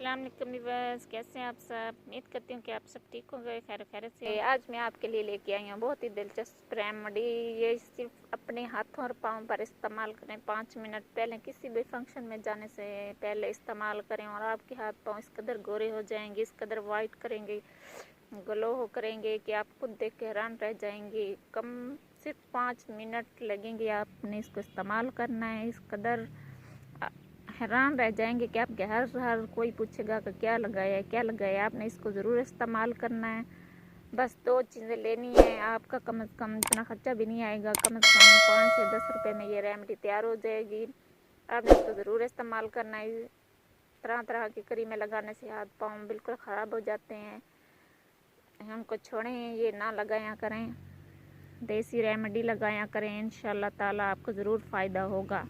अस्सलाम वालेकुम व्यूअर्स, कैसे हैं आप सब। उम्मीद करती हूँ कि आप सब ठीक होंगे, खैर खैरियत से। आज मैं आपके लिए लेके आई हूँ बहुत ही दिलचस्प रेमेडी। ये सिर्फ अपने हाथों और पाँव पर इस्तेमाल करें। 5 मिनट पहले किसी भी फंक्शन में जाने से पहले इस्तेमाल करें और आपके हाथ पाँव इस कदर गोरे हो जाएंगे, इस कदर वाइट करेंगे, ग्लो हो करेंगे कि आप खुद देख के हैरान रह जाएंगे। सिर्फ 5 मिनट लगेंगे, आपने इसको इस्तेमाल करना है। इस कदर हैरान रह जाएंगे कि आपके हर कोई पूछेगा कि क्या लगाया है, क्या लगाया है। आपने इसको ज़रूर इस्तेमाल करना है। बस 2 चीज़ें लेनी है, आपका कम से कम इतना खर्चा भी नहीं आएगा। कम से कम 5 से 10 रुपये में ये रेमेडी तैयार हो जाएगी। आपने इसको ज़रूर इस्तेमाल करना है। तरह तरह की क्रीमें लगाने से हाथ पाँव बिल्कुल ख़राब हो जाते हैं, उनको छोड़ें, ये ना लगाया करें। देसी रेमेडी लगाया करें, इंशाल्लाह ताला आपको ज़रूर फ़ायदा होगा।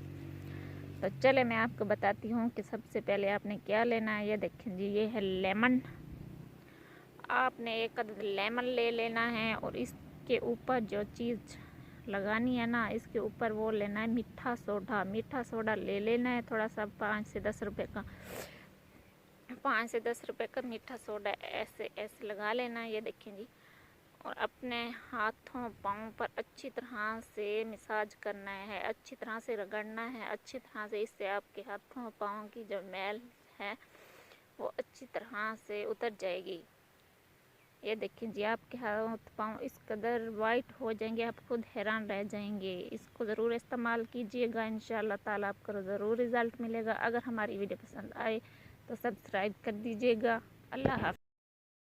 तो चले मैं आपको बताती हूँ कि सबसे पहले आपने क्या लेना है। ये देखें जी, ये है लेमन। आपने एक अदद लेमन ले लेना है और इसके ऊपर जो चीज़ लगानी है ना, इसके ऊपर वो लेना है मीठा सोडा। मीठा सोडा ले लेना है थोड़ा सा, 5 से 10 रुपये का। 5 से 10 रुपये का मीठा सोडा ऐसे ऐसे लगा लेना है। ये देखें जी, और अपने हाथों पाँव पर अच्छी तरह से मसाज करना है, अच्छी तरह से रगड़ना है, अच्छी तरह से। इससे आपके हाथों पाँव की जो मैल है वो अच्छी तरह से उतर जाएगी। ये देखें जी, आपके हाथ पाँव इस कदर वाइट हो जाएंगे, आप खुद हैरान रह जाएंगे। इसको ज़रूर इस्तेमाल कीजिएगा, इंशाल्लाह ताला आपको ज़रूर रिज़ल्ट मिलेगा। अगर हमारी वीडियो पसंद आए तो सब्सक्राइब कर दीजिएगा। अल्लाह हाफ़िज़।